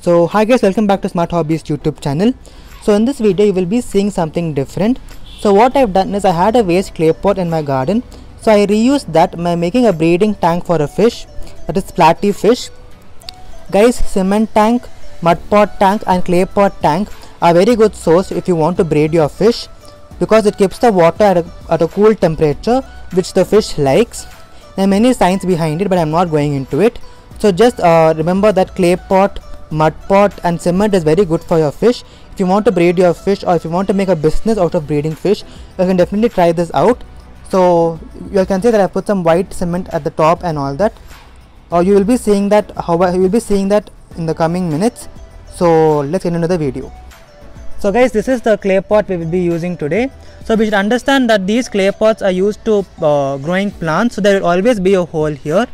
So hi guys, welcome back to Smart Hobbies YouTube channel. So in this video you will be seeing something different. So what I've done is I had a waste clay pot in my garden. So I reused that by making a breeding tank for a fish, that is platy fish. Guys, cement tank, mud pot tank and clay pot tank are very good source if you want to breed your fish, because it keeps the water at a cool temperature which the fish likes. There are many science behind it, but I'm not going into it. So just remember that clay pot, mud pot and cement is very good for your fish. If you want to breed your fish, or if you want to make a business out of breeding fish, you can definitely try this out. So you can see that I put some white cement at the top and all that. You will be seeing that in the coming minutes. So let's get into the video. So guys, this is the clay pot we will be using today. So we should understand that these clay pots are used to growing plants, so there will always be a hole here.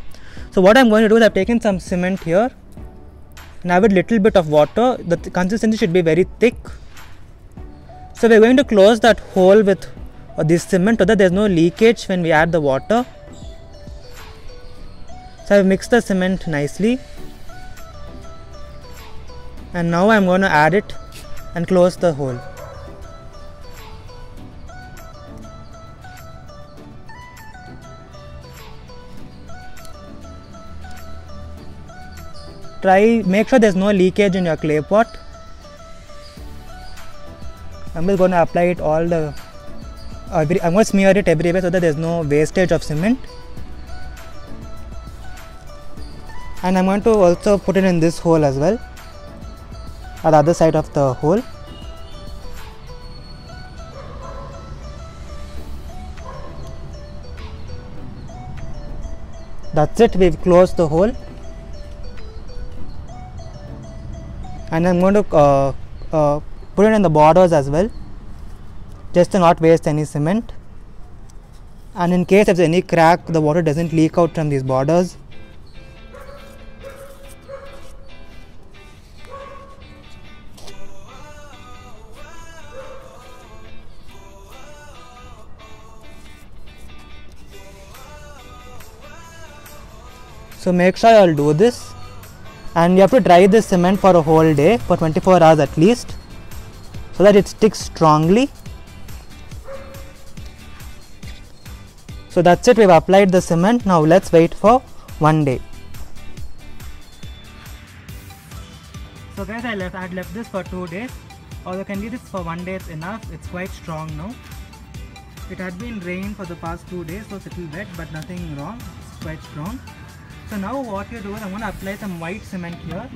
So what I'm going to do is I've taken some cement here and add a little bit of water. The consistency should be very thick. So we're going to close that hole with this cement so that there's no leakage when we add the water. So I've mixed the cement nicely, and now I'm going to add it and close the hole. Make sure there's no leakage in your clay pot. I'm just going to apply it I'm going to smear it everywhere so that there's no wastage of cement. And I'm going to also put it in this hole as well, at the other side of the hole. That's it, we've closed the hole. And I'm going to put it in the borders as well, just to not waste any cement. And in case if there's any crack, the water doesn't leak out from these borders. So make sure you'll do this, and you have to dry this cement for a whole day, for 24 hours at least, so that it sticks strongly. So that's it, we've applied the cement. Now let's wait for one day. So guys, I had left this for 2 days, or you can leave this for 1 day, it's enough. It's quite strong now. It had been rained for the past 2 days, so it's a little wet, but nothing wrong. It's quite strong. So now what you do is I'm going to apply some white cement here.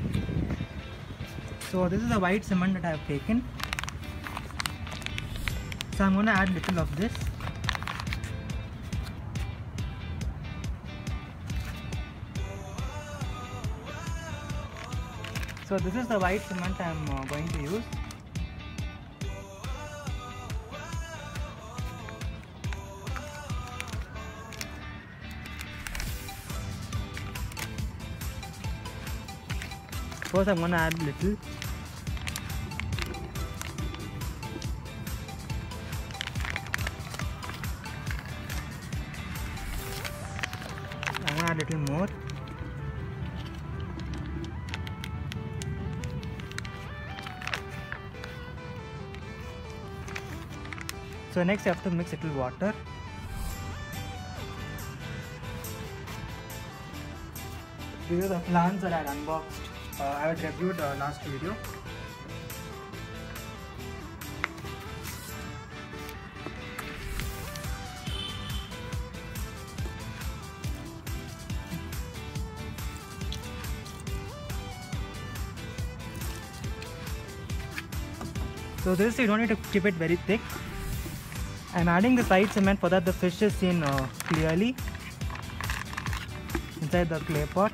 So this is the white cement that I have taken. So I'm going to add a little of this. So this is the white cement I'm going to use. First I'm going to add a little. I'm going to add a little more. So next you have to mix a little water. These are the plants that I had unboxed. I had reviewed last video. So this, you don't need to keep it very thick. I'm adding this white cement for that the fish is seen clearly inside the clay pot.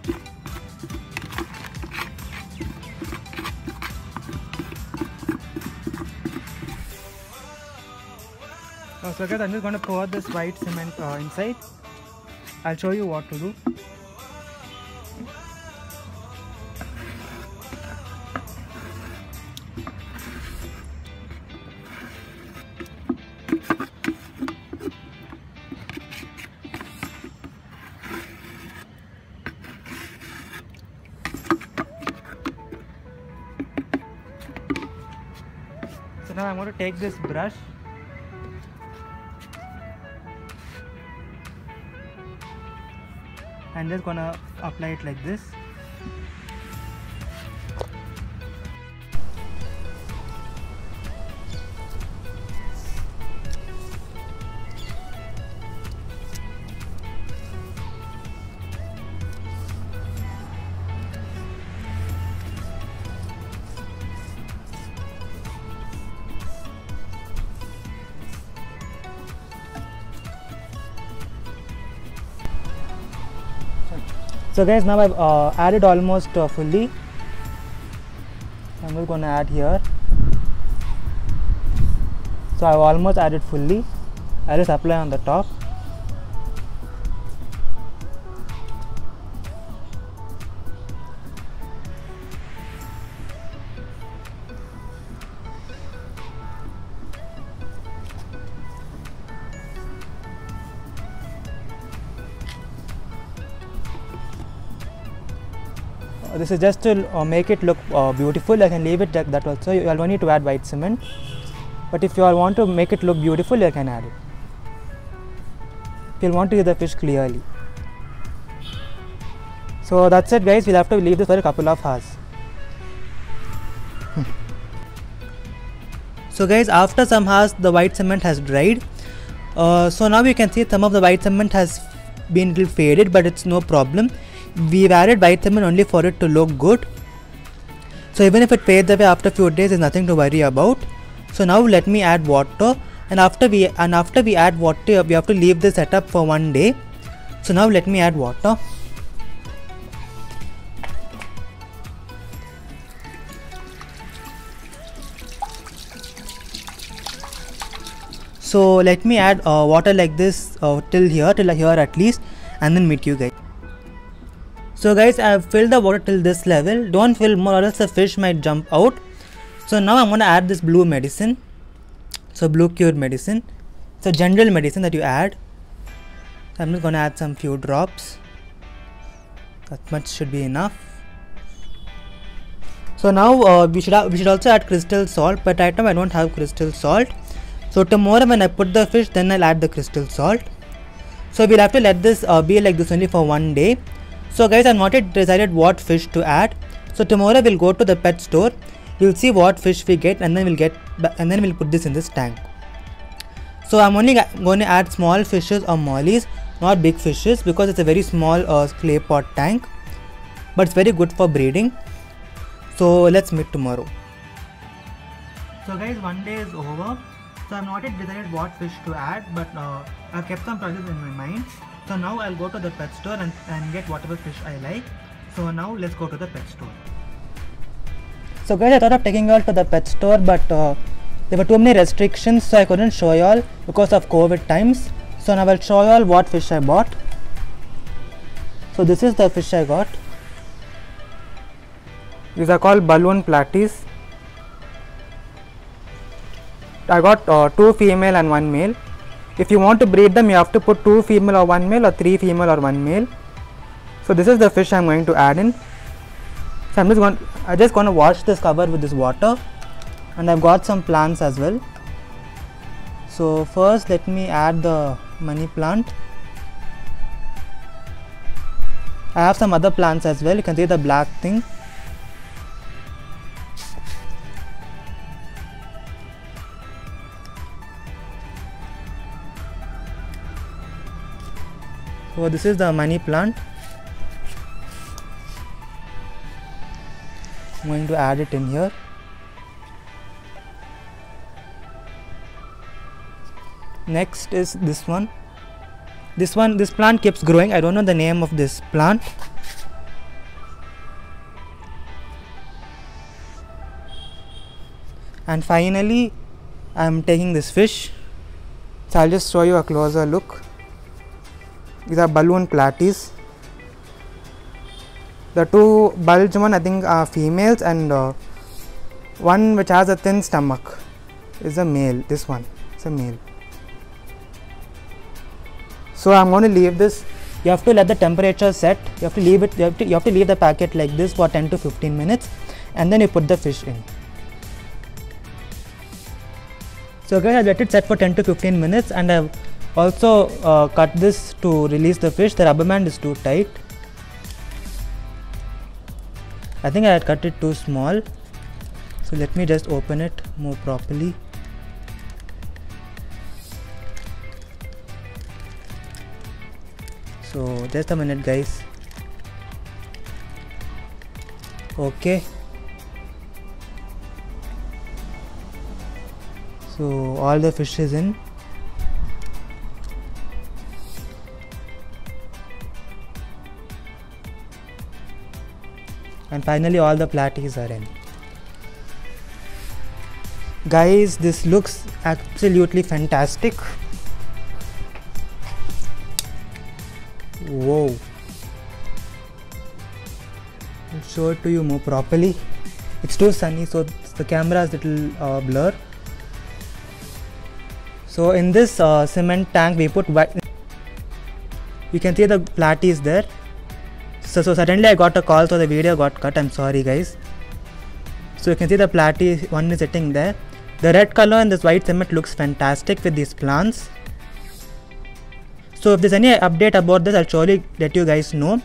So guys, I'm just going to pour this white cement inside. I'll show you what to do. now I'm going to take this brush and just gonna apply it like this. So guys, now I've added almost fully. I'm just going to add here. So I've almost added fully. I'll just apply on the top. This is just to make it look beautiful. I can leave it like that also. You all need to add white cement, but if you all want to make it look beautiful, you can add it. If you want to see the fish clearly. So that's it guys, we'll have to leave this for a couple of hours. So guys, after some hours the white cement has dried. So now you can see some of the white cement has been a little faded, but it's no problem. We've added white cement only for it to look good. So even if it fades away after a few days, there's nothing to worry about. So now let me add water, and after we add water, we have to leave this setup for 1 day. So now let me add water. So let me add water like this till here at least, and then meet you guys. So guys, I have filled the water till this level. Don't fill more or else the fish might jump out. So now I'm going to add this blue medicine. So blue cured medicine. It's a general medicine that you add. So I'm just going to add some few drops. That much should be enough. So now we should also add crystal salt, but right now I don't have crystal salt. So tomorrow when I put the fish, then I'll add the crystal salt. So we'll have to let this be like this only for 1 day. So guys, I've not yet decided what fish to add. So tomorrow we'll go to the pet store. We'll see what fish we get, and then we'll put this in this tank. So I'm only going to add small fishes or mollies, not big fishes, because it's a very small clay pot tank. But it's very good for breeding. So let's meet tomorrow. So guys, 1 day is over. So I've not yet decided what fish to add, but I've kept some choices in my mind. So now I'll go to the pet store and get whatever fish I like. So now let's go to the pet store. So guys, I thought of taking you all to the pet store, but there were too many restrictions, so I couldn't show you all because of COVID times. So now I'll show you all what fish I bought. So this is the fish I got. These are called balloon platies. I got 2 female and 1 male. If you want to breed them, you have to put 2 female or 1 male, or 3 female or 1 male. So this is the fish I'm going to add in. So I'm just going to wash this cover with this water, and I've got some plants as well. So first let me add the money plant. I have some other plants as well. You can see the black thing. So this is the money plant. I'm going to add it in here. Next is this one. This plant keeps growing. I don't know the name of this plant. And finally, I'm taking this fish. So I'll just show you a closer look. These are balloon platies. The 2 bulge one I think are females, and one which has a thin stomach is a male. This one is a male. So I'm going to leave this. You have to let the temperature set. You have to leave it. You have to leave the packet like this for 10 to 15 minutes, and then you put the fish in. So guys, I let it set for 10 to 15 minutes, and I've also cut this to release the fish. The rubber band is too tight. I think I had cut it too small. So let me just open it more properly. So just a minute guys. Okay. So all the fish is in. And finally all the platies are in. Guys, this looks absolutely fantastic. Whoa. I'll show it to you more properly. It's too sunny, so the camera is a little blur. So in this cement tank we put white. You can see the platies there. So suddenly I got a call, so the video got cut. I'm sorry guys. So you can see the platy one is sitting there. The red color and this white cement looks fantastic with these plants. So if there's any update about this, I'll surely let you guys know.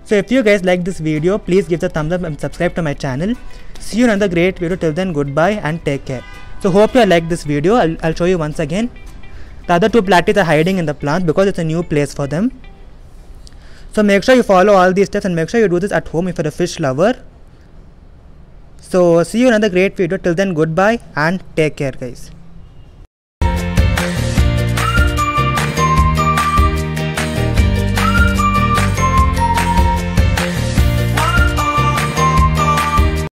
So if you guys like this video, please give the thumbs up and subscribe to my channel. See you in another great video. Till then, goodbye and take care. So hope you like this video. I'll show you once again. The other two platies are hiding in the plant because it's a new place for them. So make sure you follow all these steps and make sure you do this at home if you're a fish lover. So see you in another great video. Till then, goodbye and take care guys.